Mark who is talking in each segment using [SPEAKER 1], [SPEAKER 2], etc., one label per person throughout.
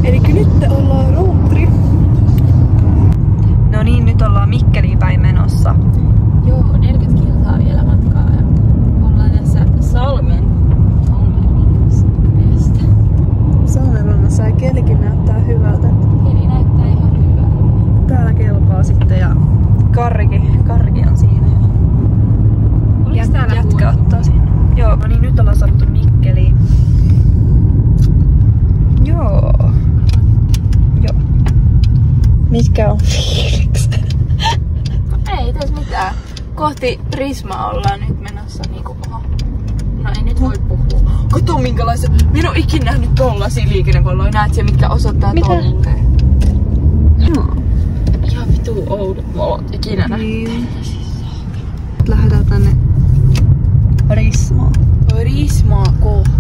[SPEAKER 1] Elikkä nyt ollaan roadtrip. No niin, nyt ollaan Mikkeliin päin menossa.
[SPEAKER 2] Joo, 40 kilsaa vielä matkaa ja ollaan tässä
[SPEAKER 1] Salmenrannassa ja kelikin näyttää hyvältä.
[SPEAKER 2] Keli näyttää ihan hyvältä.
[SPEAKER 1] Täällä kelpaa sitten ja karrikin on siinä. Jätkä ottaa siinä. Joo, no niin, nyt ollaan saavuttu Mikkeliin. Joo. Mitkä on fiilikset?
[SPEAKER 2] Ei tässä mitään. Kohti Prismaa ollaan nyt menossa niinku no ei nyt voi puhua.
[SPEAKER 1] Kato minkälaisia. Minä oon ikinä nähnyt tollasia liikennevaloja. Näet se mitkä osoittaa tolleen.
[SPEAKER 2] Ihan vituu oudot valot ikinä nähnyt.
[SPEAKER 1] Lähdetään tänne Prismaa
[SPEAKER 2] kohti.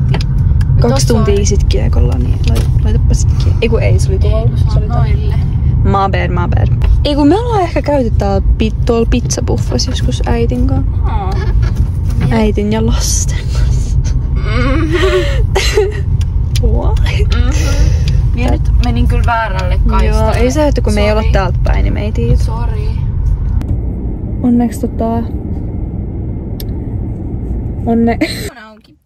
[SPEAKER 1] 2 tuntia sit kiekolla, niin laitapa sit kiekolla. Eiku ei, se oli tuolla.
[SPEAKER 2] Se oli noille.
[SPEAKER 1] My bad. Eiku me ollaan ehkä käyty tuolla pizzabuffassa joskus äitin kanssa. Äitin ja lasten kanssa. Why?
[SPEAKER 2] Minä nyt menin kyllä väärälle kaistalle.
[SPEAKER 1] Joo, ei se, että kun me ei olla täältä päin, niin me ei tiedä.
[SPEAKER 2] Sori.
[SPEAKER 1] Onneksi
[SPEAKER 2] Auki.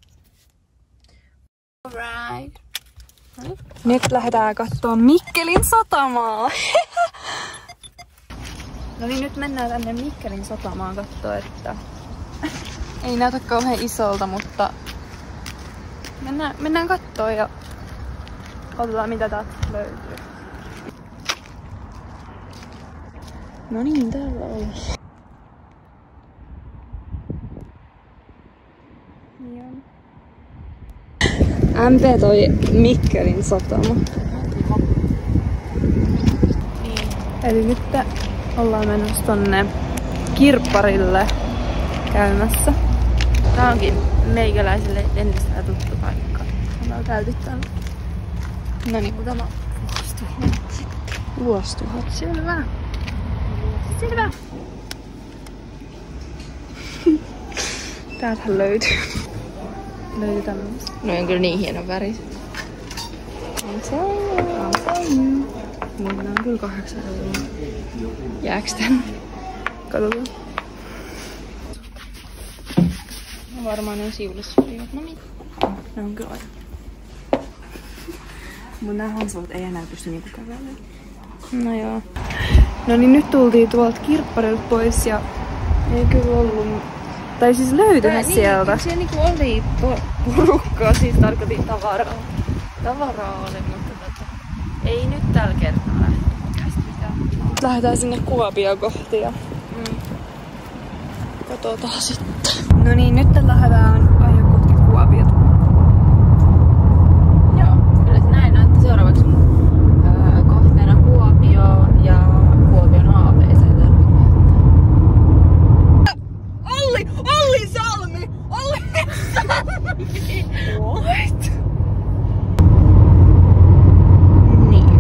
[SPEAKER 2] Alright.
[SPEAKER 1] Nyt lähdetään kattoo Mikkelin satamaa. No niin, nyt mennään tänne Mikkelin satamaan kattoo, että ei näytä kauhean isolta, mutta mennään kattoo ja katsotaan mitä täältä löytyy. No niin, täällä on. MP toi Mikkelin satama.
[SPEAKER 2] Niin.
[SPEAKER 1] Eli nyt ollaan menossa tonne Kirpparille käymässä.
[SPEAKER 2] Tää onkin meikäläiselle ennestään tuttu paikka.
[SPEAKER 1] Ollaan käyty täällä.
[SPEAKER 2] Noniin, muutama
[SPEAKER 1] vuosituhat.
[SPEAKER 2] Selvä.
[SPEAKER 1] Täältähän löytyy tämmöistä.
[SPEAKER 2] No on kyllä niin hieno väri.
[SPEAKER 1] Mulla on kyllä 8 €. Jääks tän? Katsotaan.
[SPEAKER 2] Varmaan ne on siulissuojat. No niin.
[SPEAKER 1] Ne on kyllä aika. Mun nää hansalat ei enää pysty niinku kävelemään.
[SPEAKER 2] No joo.
[SPEAKER 1] No niin, nyt tultiin tuolta Kirpparilta pois ja ei kyllä ollut. Tai siis löytyihän sieltä.
[SPEAKER 2] Niin, siellä niinku oli porukkaa, siis tarkoitin tavaraa. Tavaraa oli, mutta ei nyt tällä kertaa lähtenyt mitään.
[SPEAKER 1] Lähdetään sinne Kuopioon kohti ja katsotaan sitten. No niin, nyt lähdetään ajaa kohti Kuopiota.
[SPEAKER 2] Joo, kyllä se näin on, että seuraavaksi kohteena Kuopio ja Kuopion ABC.
[SPEAKER 1] Olli Salmi! What? Niin.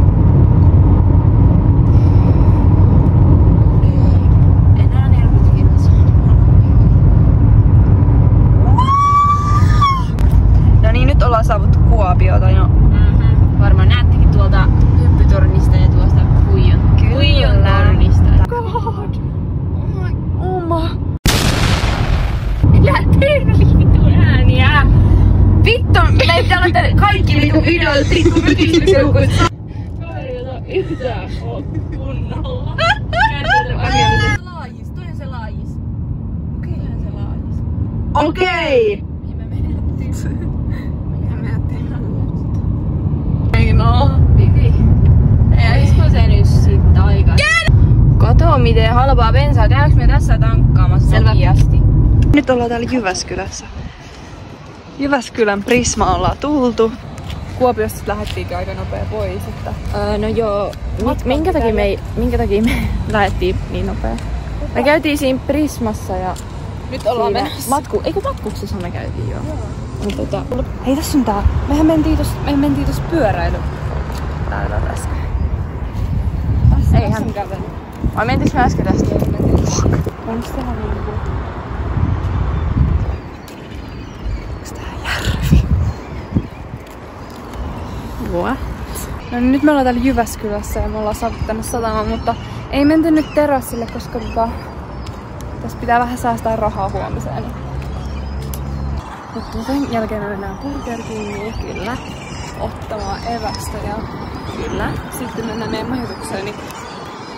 [SPEAKER 2] Enää 40 kilsaa.
[SPEAKER 1] No niin, nyt ollaan saavuttu Kuopiota jo.
[SPEAKER 2] Varmaan näettekin tuolta hyppytornista ja tuosta Puijon tornista.
[SPEAKER 1] God! Oma!
[SPEAKER 2] Lähtee vitun ääniä! Vittu! Me pitää olla kaikki vitun videot vittu mykistyseukut. Kaveri jota yhtään oo kunnolla. Laajis, toi on se laajis. Okei. Toi on se laajis.
[SPEAKER 1] Okei!
[SPEAKER 2] Mihin me menettiin?
[SPEAKER 1] Ei no.
[SPEAKER 2] Vivi. Olisiko se nyt sit aika? Kato miten halpaa bensaa. Käydäänkö me tässä tankkaamassa nopeasti?
[SPEAKER 1] Nyt ollaan täällä Jyväskylässä. Jyväskylän Prisma ollaan tultu. Kuopiosta lähdettiinkin aika nopea pois. Että
[SPEAKER 2] No joo, minkä takia me lähdettiin niin nopea? Me käytiin siinä Prismassa ja
[SPEAKER 1] nyt ollaan menossa.
[SPEAKER 2] Eikö matkuksessa me käytiin joo?
[SPEAKER 1] Hei, tässä on tää. Mehän mentiin tossa pyöräily. Täällä äsken.
[SPEAKER 2] Eihän. Vai mentiinkö me äsken tästä?
[SPEAKER 1] Onks täällä niinku? What? No niin, nyt me ollaan täällä Jyväskylässä ja me ollaan saavuttu tänne satamaan, mutta ei menty nyt terassille, koska tässä pitää vähän säästää rahaa huomiseen. Mutta sen jälkeen me mennään Burger Kingiin, kyllä, ottamaan evästä ja kyllä. Sitten mennään meidän majoitukseen, niin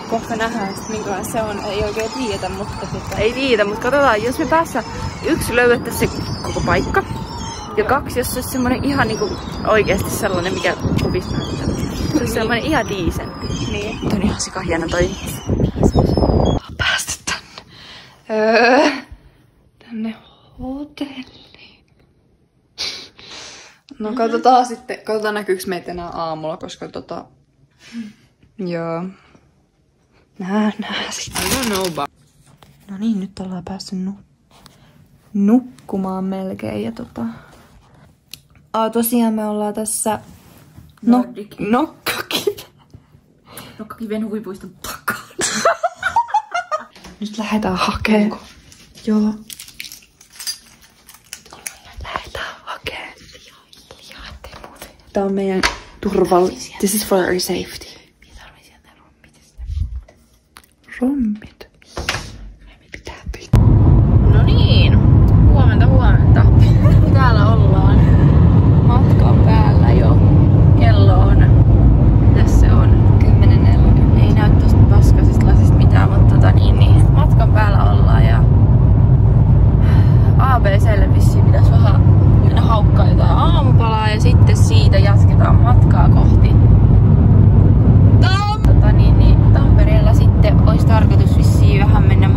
[SPEAKER 1] kohta nähdään sitten minkälainen se on. Ei oikein tiedetä, mutta ei tiedetä, mutta katsotaan, jos me päässä yksi löydettäisiin se koko paikka. Ja kaksi, jos se olisi semmonen ihan niinku oikeesti sellainen, mikä kuvissa näyttää. Se olisi semmonen ihan diisempi. Niin. Toi on ihan sika hieno toi. Ollaan päästy tänne hotelliin. No katsotaan sitten, katsotaan näkyykö meitä enää aamulla, koska joo. Nähdään sitten. No niin, nyt ollaan päässyt nukkumaan melkein ja tosiaan me ollaan tässä
[SPEAKER 2] Nokkakiven huvipuiston takaa.
[SPEAKER 1] Nyt lähdetään hakemaan. Joo. Lähdetään hakemaan. Tää on meidän turvallisuus. This is for our safety. Rommit.
[SPEAKER 2] No niin, huomenta. Täällä ollaan matkan päällä jo. Kello on, mitäs se on?
[SPEAKER 1] 10.40.
[SPEAKER 2] Ei näy tosta paskasista lasista mitään, mutta niin matkan päällä ollaan ja ABClle vissiin pitäisi vähän mennä haukkaa jotain aamupalaa ja sitten siitä jatketaan matkaa kohti Tampereella sitten olisi tarkoitus vissiin vähän mennä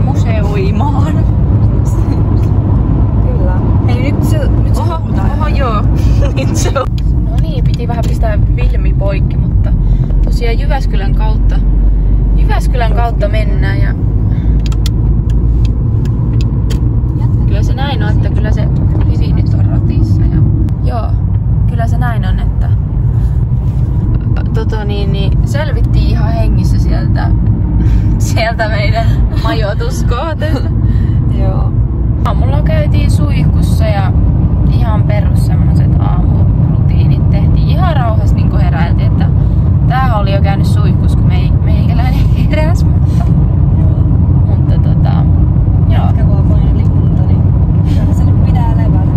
[SPEAKER 2] museoimaan.
[SPEAKER 1] Kyllä. Ei nyt se
[SPEAKER 2] Oho, joo. Nyt se on. No niin, piti vähän pistää filmi poikki, mutta tosiaan Jyväskylän kautta mennään ja kyllä se näin on, että kyllä se visi nyt on ratissa ja joo, kyllä se näin on, että selvittiin ihan hengissä sieltä meidän majoituskohteesta.
[SPEAKER 1] Joo.
[SPEAKER 2] Aamulla käytiin suihkussa ja ihan perus semmoset aamurutiinit tehtiin ihan rauhassa niin kuin heräiltiin, että tää oli jo käynyt suihkussa kun meikäläinen heräs, mutta joo.
[SPEAKER 1] Ehkä vaan paina lipunta, niin kyllä se nyt pitää levätä.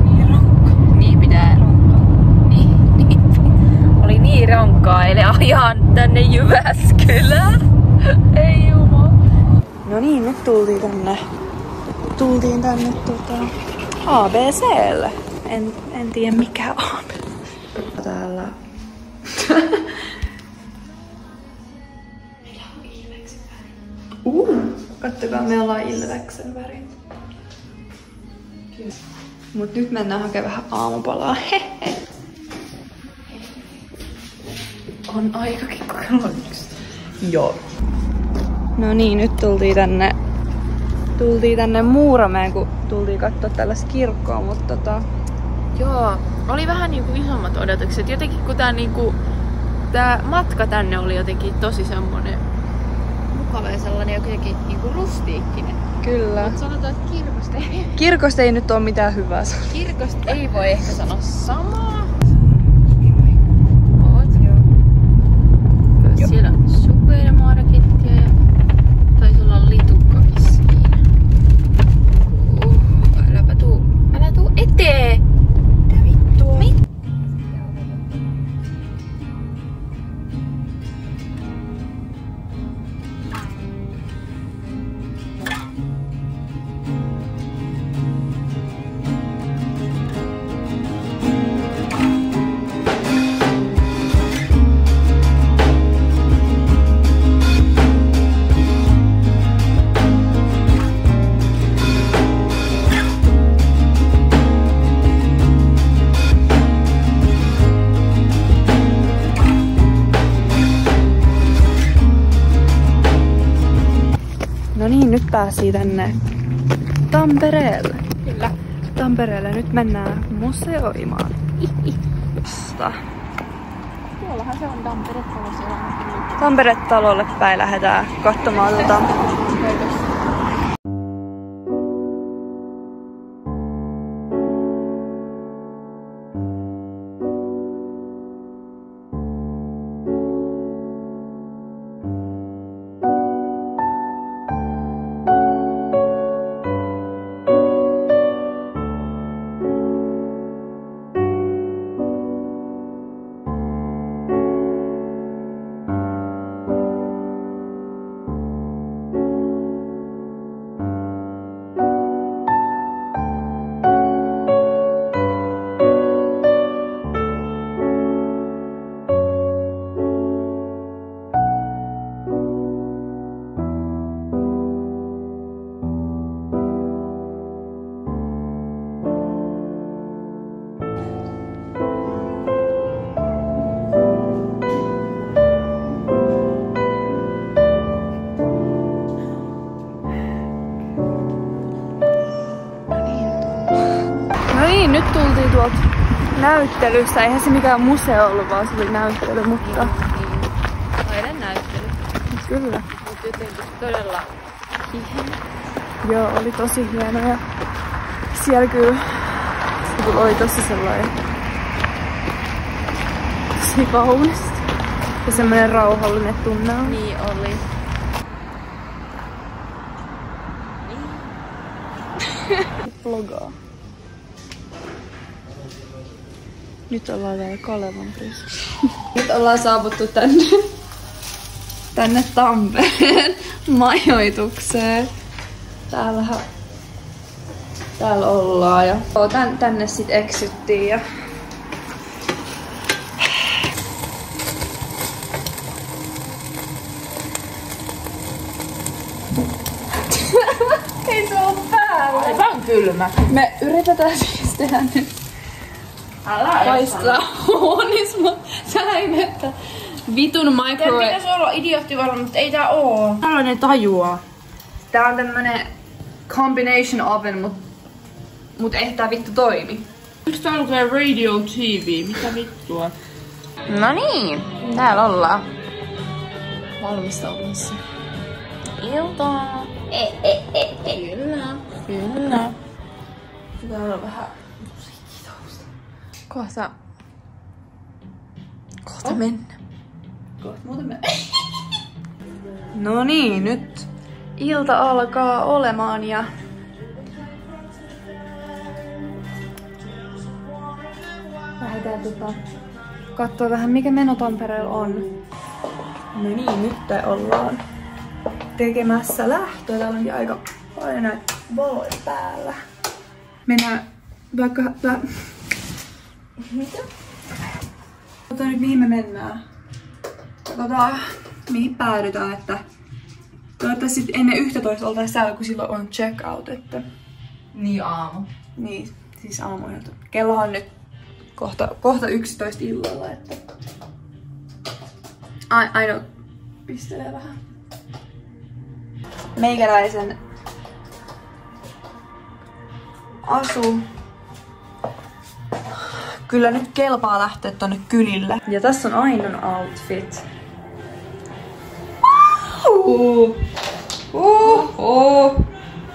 [SPEAKER 1] Niin rankkaa.
[SPEAKER 2] Niin pitää rankkaa. Niin. Oli niin rankkaa eli ajan tänne Jyväskylään. Ei jumala.
[SPEAKER 1] No niin, nyt tultiin tänne ABClle. En tiedä mikä on. Täällä. Kattokaa, me ollaan Ilveksen väri. Mut nyt mennään hakemaan vähän aamupalaa. Hehe.
[SPEAKER 2] On aikakin kello 1.
[SPEAKER 1] Joo. No niin, nyt tultiin tänne Muurameen, kun tultiin katsoa tällaista kirkkoa, mutta
[SPEAKER 2] Joo, oli vähän niinku isommat odotukset. Jotenkin kun tää matka tänne oli jotenkin tosi semmonen mukava ja sellainen jotenkin niinku rustiikkinen.
[SPEAKER 1] Kyllä.
[SPEAKER 2] Mut sanotaan, että
[SPEAKER 1] Kirkosta ei nyt oo mitään hyvää.
[SPEAKER 2] Kirkosta ei voi ehkä sanoa samaa. Siellä on supermarkettia ja taisi olla litukkakin siinä. Älä tuu eteen! Mitä vittua?
[SPEAKER 1] No niin, nyt päästiin tänne Tampereelle.
[SPEAKER 2] Kyllä.
[SPEAKER 1] Tampereelle nyt mennään museoimaan.
[SPEAKER 2] Tuollahan se on Tampere-talo siellä.
[SPEAKER 1] Tampere-talolle päin lähdetään katsomaan niin, nyt tultiin tuolta näyttelystä. Eihän se mikään museo ollut, vaan se oli näyttely, mutta...
[SPEAKER 2] Taidennäyttely.
[SPEAKER 1] Kyllä.
[SPEAKER 2] Mut jotenkin todella hieno.
[SPEAKER 1] Joo, oli tosi hieno ja siellä kyllä oli tosi sellainen tosi kaunista ja semmoinen rauhallinen tunnelma.
[SPEAKER 2] Niin oli.
[SPEAKER 1] Vlogaa. Nyt ollaan vielä Kalevan Prismassa. Nyt ollaan saavuttu tänne Tampereen majoitukseen. Täällä ollaan ja tänne sit eksyttiin ja ei se oo päällä.
[SPEAKER 2] Aivan kylmä.
[SPEAKER 1] Me yritetään siis tehdä nyt paistaa huonis, mutta sä että vitun microwave.
[SPEAKER 2] Tää pitäis olla idioottivarma, mutta ei tää oo. Tällainen tajua.
[SPEAKER 1] Tää on tämmönen combination oven, mut ei tää vittu toimi.
[SPEAKER 2] Miksi tää lukee Radio TV? Mitä vittua? No niin, täällä ollaan.
[SPEAKER 1] Valmistautumassa.
[SPEAKER 2] Iltaa. Kyllä. Kyllä.
[SPEAKER 1] Pitää olla vähän musiikkitausta. Kohta mennä. Kohta muuten mennä. No niin, nyt ilta alkaa olemaan ja lähdetään katsoa vähän mikä meno Tampereella on. No niin, nyt ollaan tekemässä lähtöä. Täällä onkin aika paljon näitä valoja päällä. Mennään vaikka... Mitä? Katsotaan nyt mihin me mennään. Katsotaan mihin päädytään, että toivottavasti ennen 11 oltais täällä, kun silloin on check out, että...
[SPEAKER 2] Niin aamu.
[SPEAKER 1] Niin, siis aamuilta. Kello on nyt kohta 11 illalla, että... Aino pistelee vähän. Meikäläisen asu. Kyllä nyt kelpaa lähteä tonne kylille. Ja tässä on Ainon outfit.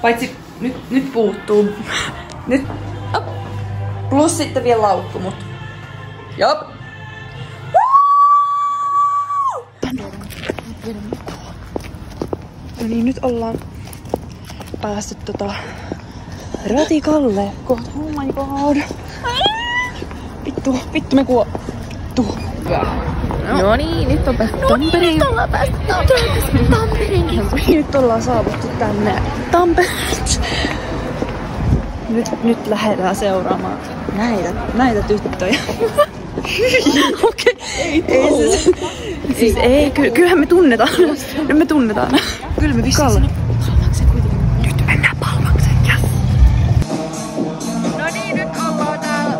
[SPEAKER 1] Paitsi nyt puuttuu. Nyt. Op. Plus sitten vielä laukku, mut. Jop. No niin, nyt ollaan päästy ratikalle. Kohta, oh my god. Vittu me kuolettu.
[SPEAKER 2] No niin, nyt on päästy Tampereen.
[SPEAKER 1] Nyt ollaan päästy Tampereen. Nyt ollaan saavuttu tänne Tampereelle. Nyt lähdetään seuraamaan näitä tyttöjä. Okei. Kyllähän me tunnetaan. Nyt me tunnetaan. Kyllä me vissiin sinne Palmakseen kuitenkin. Nyt mennään Palmakseen, yes. No niin, nyt ollaan täällä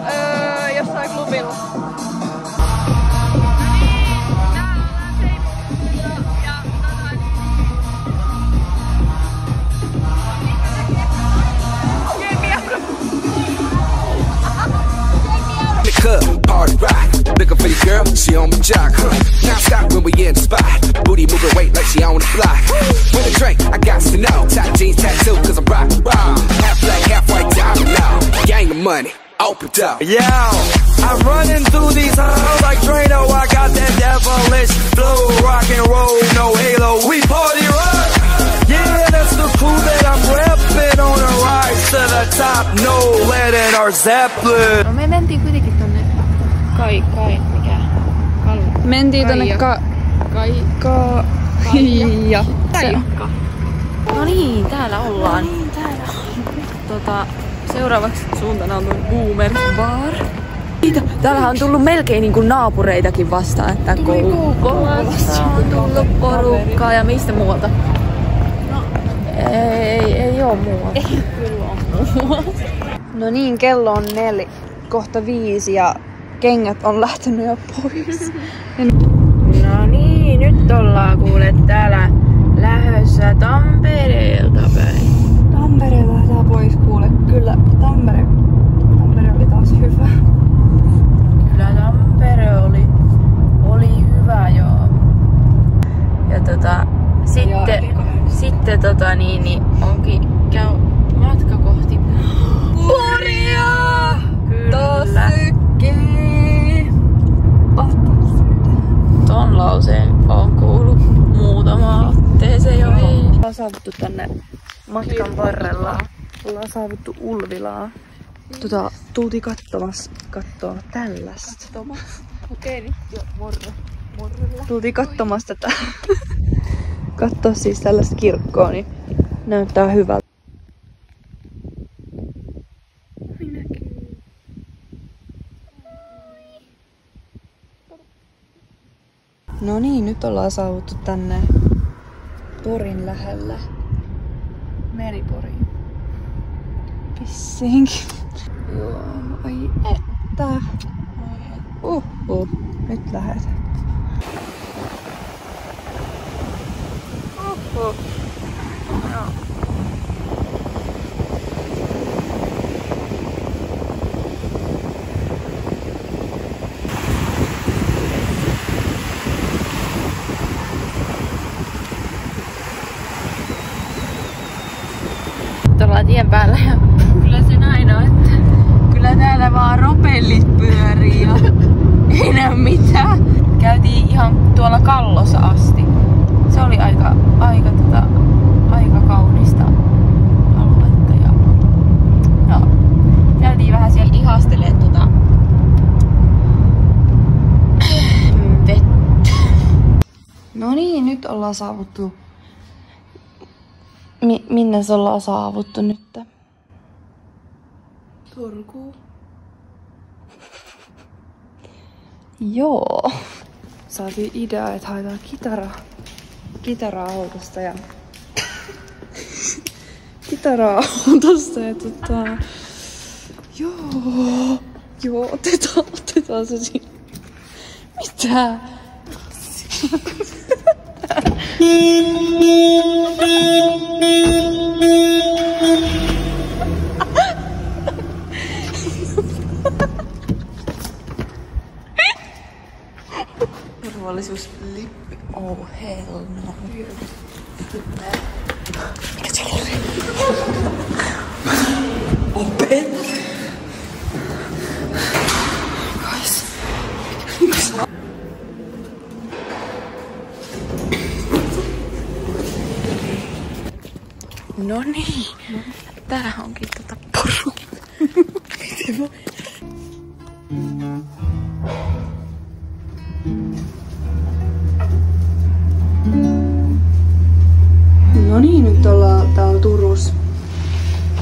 [SPEAKER 1] jossain klubilla.
[SPEAKER 3] Party rock, looking for your girl, she on my jock, huh? Now stop when we in the spot, booty moving weight like she on the block. With a drink, I got to know, tight jeans tattoo, cause I'm rock, half black, half white, diamond now, gang of money, open up.
[SPEAKER 4] Yeah, I'm running through these halls like Drano, I got that devilish flow, rock and roll, no halo, we party rock. Yeah, that's the crew that I'm reppin' on a rise to the top, no lead in our Zeppelin.
[SPEAKER 2] No me mentiin kuitenkin tonne mikä?
[SPEAKER 1] Mentiin tonne Kaijakka.
[SPEAKER 2] No niin, täällä ollaan.
[SPEAKER 1] Seuraavaksi suuntana on Boomers Bar. Täällähän on tullut melkein niin kuin naapureitakin vastaan, että
[SPEAKER 2] Kouvolasta on tullut porukkaa ja mistä muualta? No, ei oo muualta. Ei kyllä oo muualta.
[SPEAKER 1] No niin, kello on 4:05 ja kengät on lähtenyt jo pois.
[SPEAKER 2] No niin, nyt ollaan kuule täällä lähdössä Tampereelta päin.
[SPEAKER 1] Tampere lähtee pois kuule. Kyllä, Tampere tien varrella. Ollaan saavuttu Ulvilaa. Tultiin kattoo tällaista.
[SPEAKER 2] Okei, nyt jo morrella.
[SPEAKER 1] Tultiin katsomaan tätä. Katsoa siis tällaista kirkkoa, niin näyttää hyvältä. No niin, nyt ollaan saavuttu tänne Porin lähelle. Meriporiin. Pissinkin. Joo, ai että. Nyt lähdetään. Joo.
[SPEAKER 2] Ollaan tien päällä ja kyllä se näin on, että kyllä täällä vaan ropellit pyörii ja ei näy mitään. Käytiin ihan tuolla Kallossa asti. Se oli aika kaunista aluetta ja käytiin vähän siellä ihastelemaan vettä.
[SPEAKER 1] No niin, nyt ollaan saavuttu. Minne se ollaan saavuttu nyt?
[SPEAKER 2] Turkuun.
[SPEAKER 1] Joo. Saatiin idea, että haetaan kitaraa autosta ja Joo, otetaan se siinä. Mitä? Turvallisuuslippi. Oh hell no. Mikä se oli? Opet. Guys. No niin. Tää onkin poru. Miten voi? No niin, nyt ollaan täällä Turussa.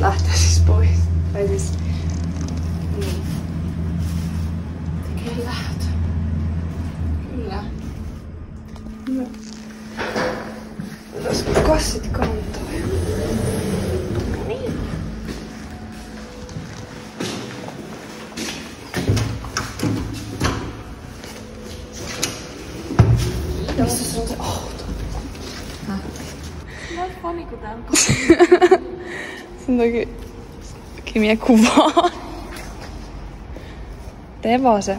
[SPEAKER 1] Lähtee siis pois. Tai siis... Niin. Tekee lähtö. Kyllä. No. Otas kassit kantaa. Niin. Missä on se auto?
[SPEAKER 2] Fani, kun täällä
[SPEAKER 1] Sen toki Kimiä kuvaa. Tee vaan se.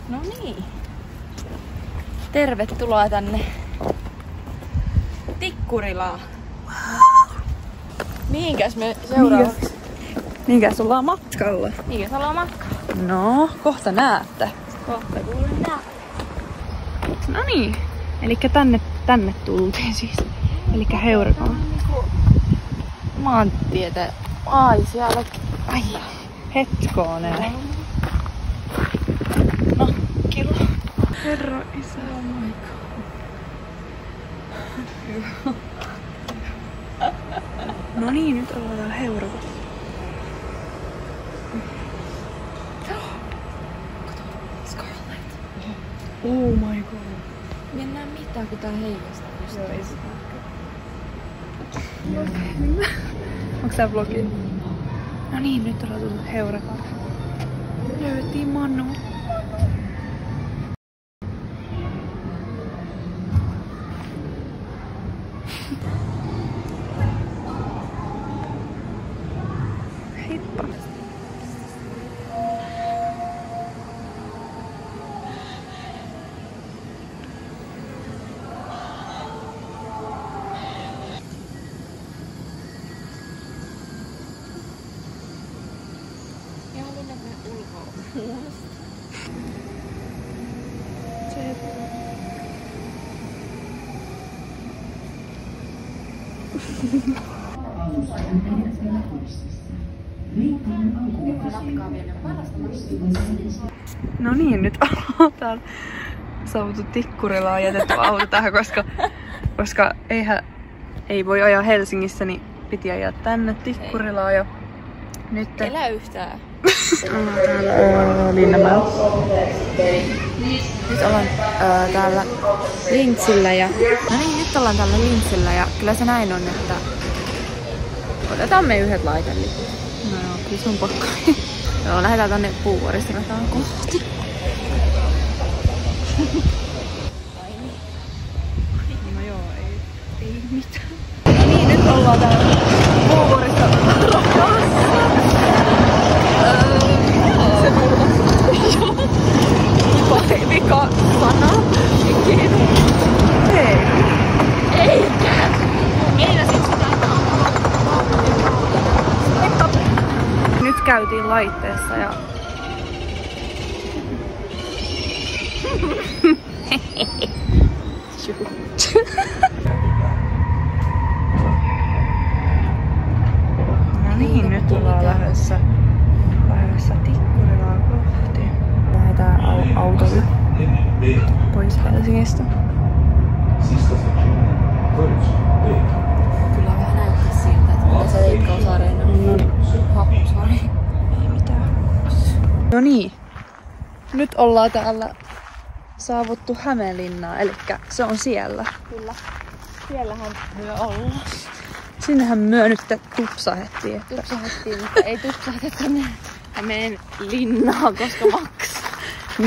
[SPEAKER 2] No niin. Tervetuloa tänne Tikkurilaan. Mihinkäs me seuraavaksi?
[SPEAKER 1] Mihinkäs ollaan matkalla?
[SPEAKER 2] Mihinkäs ollaan matkalla?
[SPEAKER 1] No, kohta näette.
[SPEAKER 2] Kohta kuulen nää.
[SPEAKER 1] No niin. Elikkä tänne tultiin siis. Elikkä Heurakaan.
[SPEAKER 2] Maantietä. Ai siellä.
[SPEAKER 1] Ai, hetkonen. No, kilo. Herra isä.
[SPEAKER 2] Oh my god.
[SPEAKER 1] No niin, nyt ollaan täällä Heurakossa.
[SPEAKER 2] Scarlett.
[SPEAKER 1] Oh my god.
[SPEAKER 2] Mennään mitään, kun tää heijastaa.
[SPEAKER 1] Joo, ei sitä. Onks tää vlogi? No niin, nyt ollaan tullut Heurakaan. Löytiin Manu. Heippa. No niin, nyt ollaan täällä saavuttu Tikkurilaan, jätetty auto tähän, koska ei voi ajaa Helsingissä, niin piti ajaa tänne Tikkurilaan jo. Nyt
[SPEAKER 2] Elä yhtään.
[SPEAKER 1] Linnanmäellä.
[SPEAKER 2] Nyt ollaan täällä Lintsillä ja... No niin, nyt ollaan täällä Lintsillä ja kyllä se näin on, että... Otetaan me yhdet laiteliput.
[SPEAKER 1] No joo, kyllä sun pakko.
[SPEAKER 2] Joo, lähdetään tänne Puuvuorisrataan kohti.
[SPEAKER 1] No joo, ei mitään. No niin, nyt ollaan täällä Puuvuorisrataan. Se Joo. Vika sana. Hei.
[SPEAKER 2] Eikä! Meinasit sitä.
[SPEAKER 1] Nyt käytiin laitteessa ja... No niin, nyt ollaan lähdössä Tikkurilaan kohti. Lähdetään autolla pois Helsingistä.
[SPEAKER 2] Kyllä vähän näyttää siltä, että mitä se Leikkausareena on. Happusaari.
[SPEAKER 1] Ei mitään. No niin, nyt ollaan täällä saavuttu Hämeenlinnaan, elikkä se on siellä.
[SPEAKER 2] Kyllä. Siellähän myö ollaan.
[SPEAKER 1] Sinnehän myö nyt tupsahettiin. Että...
[SPEAKER 2] Tupsahettiin, mutta ei tupsaheteta Hämeen linnaan, koska maksaa.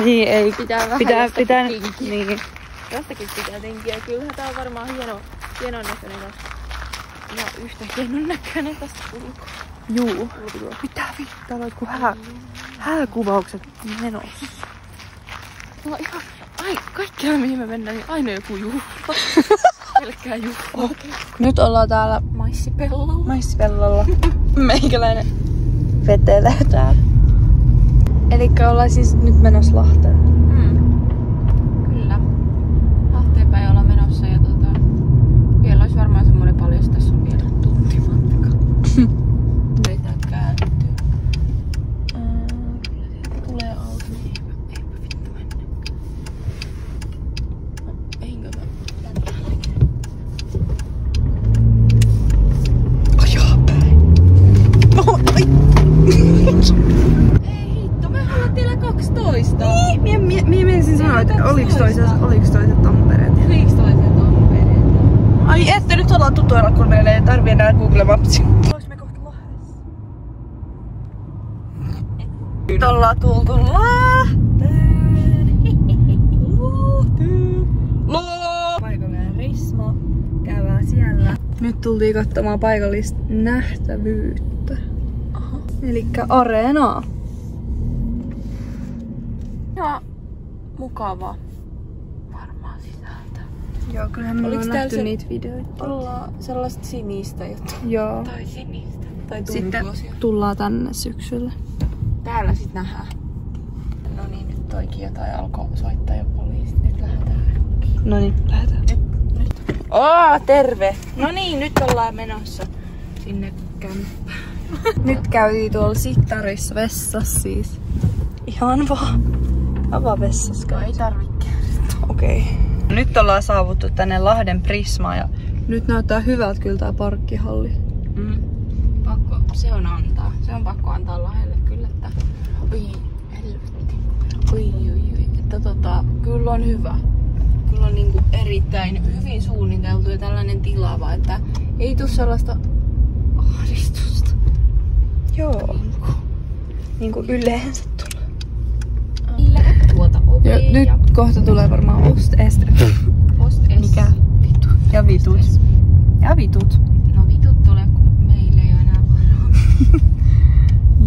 [SPEAKER 1] Niin, ei.
[SPEAKER 2] Pitää vähän
[SPEAKER 1] pitää
[SPEAKER 2] tinkiä.
[SPEAKER 1] niin.
[SPEAKER 2] Jostakin pitää tinkiä. Kyllähän tää on varmaan hienon näköinen tästä. Ihan yhtä hienon näköinen tästä ulkoa.
[SPEAKER 1] Juu. Mitä vittu? Täällä on joku hääkuvaukset menossa.
[SPEAKER 2] No ihan, kaikkea mihin me mennään, niin aina joku juhla. Pelkkää juhlaa.
[SPEAKER 1] Nyt ollaan täällä Maissipellolla. Meikäläinen vetelee täällä. Elikkä ollaan siis nyt menossa Lahteen.
[SPEAKER 2] Kyllä. Lahteen päin ollaan menossa ja vielä olisi varmaan semmonen paljon, jos tässä on vielä tunti matka. Yritetään kääntyä. Kyllä sieltä tulee auto. Eipä vittu mennä. No, einkö mä
[SPEAKER 1] Ajaa päin. Oh, ai.
[SPEAKER 2] Ei hitto, me ollaan tiellä 12.
[SPEAKER 1] Niin, minä menisin sanoa, että oliks toiset Tampereet.
[SPEAKER 2] Oliks toiset Tampereet?
[SPEAKER 1] Ai että nyt ollaan tutuilla, kun meillä ei tarvii enää Google Mapsia. Olisimme kohta Lahdessa. Nyt ollaan tultu Lahteen. Paikallinen Risma. Käydään siellä. Nyt tultiin katsomaan paikallista nähtävyyttä.
[SPEAKER 2] Aha.
[SPEAKER 1] Elikkä areenaa.
[SPEAKER 2] Ja mukava varmaan sisältö.
[SPEAKER 1] Joo, kyllähän me
[SPEAKER 2] Oliks
[SPEAKER 1] ollaan
[SPEAKER 2] täällä
[SPEAKER 1] nähty
[SPEAKER 2] se-
[SPEAKER 1] niitä videoita.
[SPEAKER 2] Ollaan sellaista sinistä jotain.
[SPEAKER 1] Joo.
[SPEAKER 2] Tai sinistä. Tai
[SPEAKER 1] Sitten
[SPEAKER 2] tuntuosia.
[SPEAKER 1] tullaan tänne syksyllä.
[SPEAKER 2] Täällä sit nähdään. No niin, nyt toikin jotain alkoi soittaa jo poliisit. Nyt lähdetään.
[SPEAKER 1] No niin, lähdetään.
[SPEAKER 2] Terve! No niin, nyt ollaan menossa sinne kämppään.
[SPEAKER 1] Nyt käytiin tuolla Sittarissa vessassa siis. Ihan vaan. Avaa vessassa.
[SPEAKER 2] Ei tarvitse.
[SPEAKER 1] Okei. Nyt ollaan saavuttu tänne Lahden Prismaan ja nyt näyttää hyvältä kyllä tää parkkihalli.
[SPEAKER 2] Pakko, se on antaa. Se on pakko antaa Lahdelle kyllä, että oi helvetti. Oi. Että kyllä on hyvä. Kyllä on niinku erittäin hyvin suunniteltu ja tällainen tilava, että ei tuu sellaista ahdistusta.
[SPEAKER 1] Joo. Niinku yleensä tulee.
[SPEAKER 2] Lähde tuota ovea
[SPEAKER 1] Ja nyt kohta tulee varmaan Ost-Est.
[SPEAKER 2] Post-es.
[SPEAKER 1] Mikä?
[SPEAKER 2] Vitu.
[SPEAKER 1] Ja vitut. Ja vitut.
[SPEAKER 2] No vitut tulee, kun meillä ei ole enää varaa.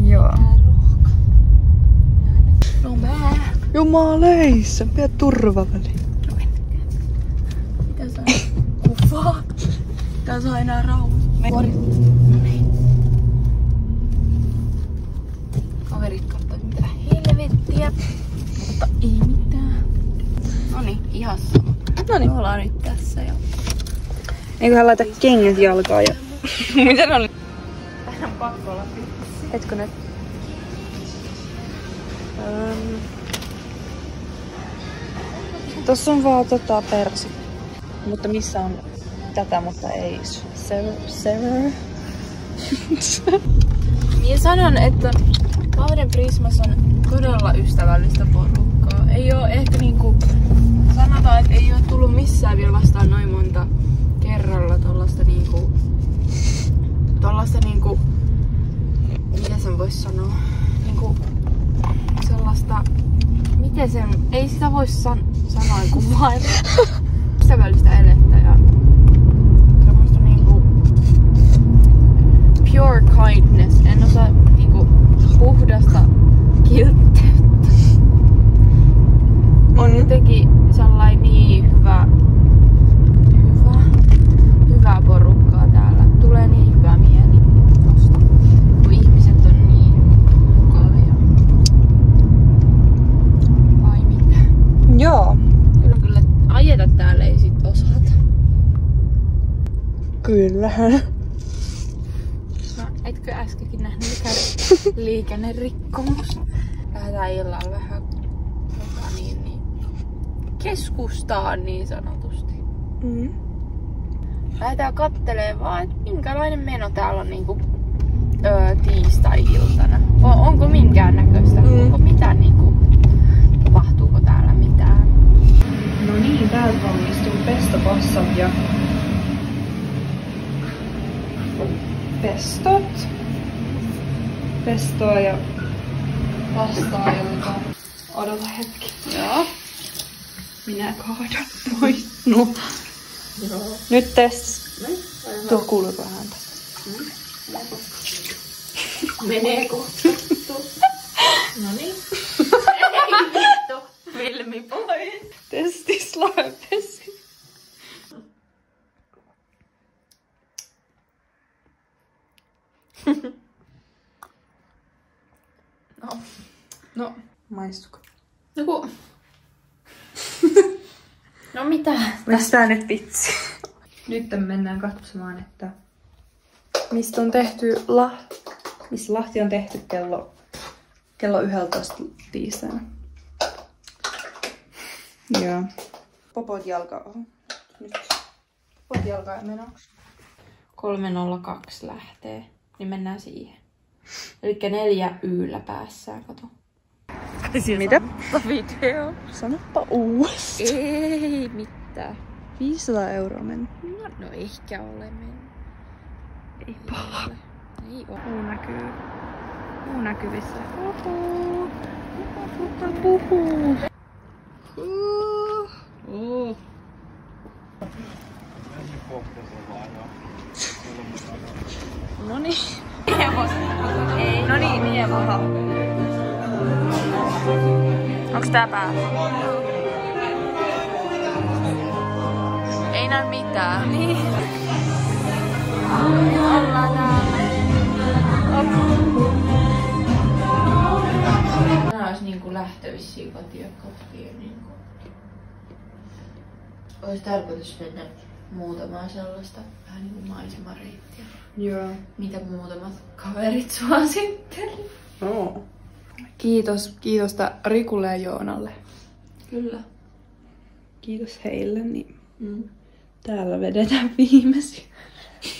[SPEAKER 1] Joo.
[SPEAKER 2] Tää ruoka. No mä.
[SPEAKER 1] Jumaleissa, pidä turvaväli.
[SPEAKER 2] Mitä saa? Kuvaa. Mitä saa enää rauhassa? No niin. Kaverit katsoo, mitä helvettiä. Mutta ei mitään. Noniin, ihan sama.
[SPEAKER 1] Noniin.
[SPEAKER 2] Me ollaan nyt tässä ja
[SPEAKER 1] Eiköhän laita kengät jalkaan ja...
[SPEAKER 2] Miten oli? Tähän on pakko olla pitsi.
[SPEAKER 1] Etkö nyt? Tossa on vaan persi. Mutta missä on tätä, mutta ei Sarah.
[SPEAKER 2] Minä sanon, että Lahden Prismas on todella ystävällistä porukkaa. Ei oo ehkä niinku... Sanotaan, että ei oo tullut missään vielä vastaan noin monta kerralla tollasta niinku... Miten sen vois sanoa? Niinku... Sellaista... Miten sen... Ei sitä vois sanoa kuin vain ystävällistä elettä ja... Semmoista niinku... Pure kindness. En osaa niinku puhdasta kiltteyttä. On jotenkin sellainen niin hyvää porukkaa täällä. Tulee niin hyvä mieli tosta, kun ihmiset on niin mukavia. Vai mitä?
[SPEAKER 1] Joo.
[SPEAKER 2] Kyllä ajeta täällä ei sit osata.
[SPEAKER 1] Kyllähän.
[SPEAKER 2] No, etkö äskenkin nähnyt mikä liikennerikkomus? Lähdetään illalla vähän keskustaan niin sanotusti. Lähdetään kattelemaan vaan, että minkälainen meno täällä on niinku tiistai-iltana. Onko minkään näköistä? Onko mitään niinku, tapahtuuko täällä mitään?
[SPEAKER 1] No niin, täältä valmistuu pestopassat ja pestot. Pestoa ja pastaa ja odota hetki. Joo. Minä kaadan pois. No. Joo. Nyt test. Tuo kuuluuko häntä?
[SPEAKER 2] Menee kohta. Noniin. Ei vittu. Vilmi pois.
[SPEAKER 1] Testislavesi. No. Maistuko?
[SPEAKER 2] Joku. No mitä?
[SPEAKER 1] Mistä nyt vitsi? Nyt mennään katsomaan, että mistä on tehty missä lahti on tehty kello 11 tiistaina. Joo. Popot jalkaa. Nyt. Popot jalkaa menoksi.
[SPEAKER 2] 302 lähtee, niin mennään siihen. Elikkä 4 yllä päässään, kato.
[SPEAKER 1] Mitä?
[SPEAKER 2] Video.
[SPEAKER 1] Sanoppa uudestaan.
[SPEAKER 2] Ei mitään.
[SPEAKER 1] 500 € meni.
[SPEAKER 2] No ehkä ole mennyt.
[SPEAKER 1] Ei paha.
[SPEAKER 2] Ei oo.
[SPEAKER 1] Puu näkyy. Puu näkyvissä. Puhuu. Noniin. Noniin. Aha.
[SPEAKER 2] Onks tää päällä? Ei näy mitään. Niin. Ollaan täällä. Tää ois niinku lähtö vissiin kotia kohti. Niinku. Ois tarkoitus mennä muutamaa sellaista vähän niinku maisemareittiä.
[SPEAKER 1] Joo.
[SPEAKER 2] Mitä muutamat kaverit suositteli.
[SPEAKER 1] Oo. Kiitosta Rikulle ja Joonalle.
[SPEAKER 2] Kyllä.
[SPEAKER 1] Kiitos heille, niin täällä vedetään viimeisiä.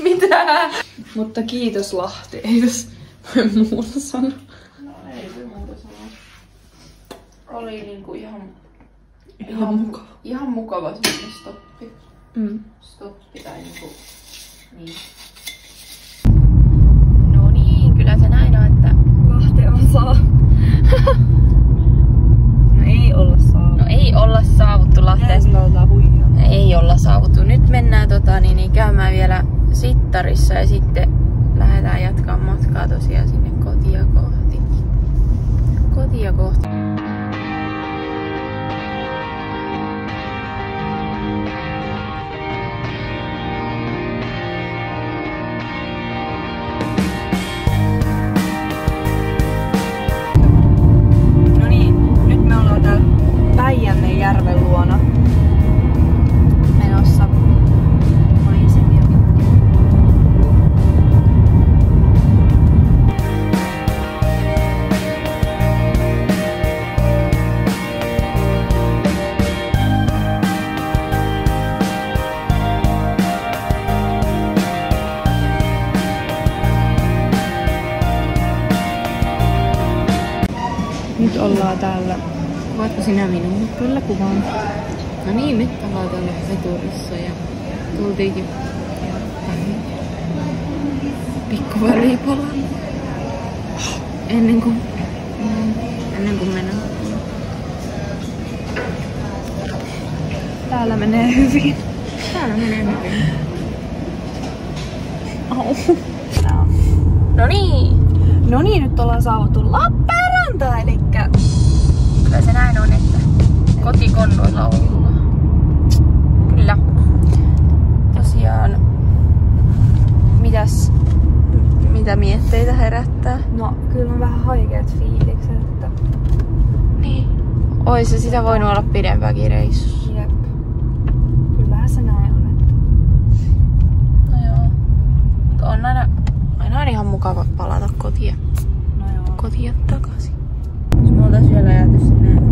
[SPEAKER 2] Mitä?
[SPEAKER 1] Mutta kiitos Lahti, ei tässä voi muuta sanoa.
[SPEAKER 2] No ei voi muuta sanoa. Oli niinku ihan
[SPEAKER 1] mukava.
[SPEAKER 2] Ihan mukava semmonen stoppi. Stoppi tai niinku niin. No niin, kyllä se näin on, että
[SPEAKER 1] Lahti on saa. No ei olla saavuttu Lahteesta.
[SPEAKER 2] Ei olla saavuttu. Nyt mennään käymään vielä Sittarissa ja sitten lähdetään jatkaa matkaa tosiaan sinne kotia kohti.
[SPEAKER 1] Päijänne järven luona menossa maisemia
[SPEAKER 2] ollaan täällä. Kuvaatko sinä minun? Kyllä kuvaan. No niin, me ollaan täällä veturissa ja tultiinkin pikku välipala. Ennen kuin mennään.
[SPEAKER 1] Täällä menee hyvin.
[SPEAKER 2] Täällä menee hyvin.
[SPEAKER 1] No niin, nyt ollaan saavuttu Lappeenrantaan, elikkä
[SPEAKER 2] Kyllä se näin on, että kotikonnoilla ollaan. Kyllä.
[SPEAKER 1] tosiaan mitä mietteitä herättää? No, kyllä on vähän haikeat fiilikset, että
[SPEAKER 2] Niin. Ois se sitä voinut olla pidempääkin reissussa.
[SPEAKER 1] jep. Kyllähän se näin on, että
[SPEAKER 2] No joo. Mut on aina on ihan mukava palata kotiin
[SPEAKER 1] no joo.
[SPEAKER 2] takaisin. Jos me oltais vielä jääty sinne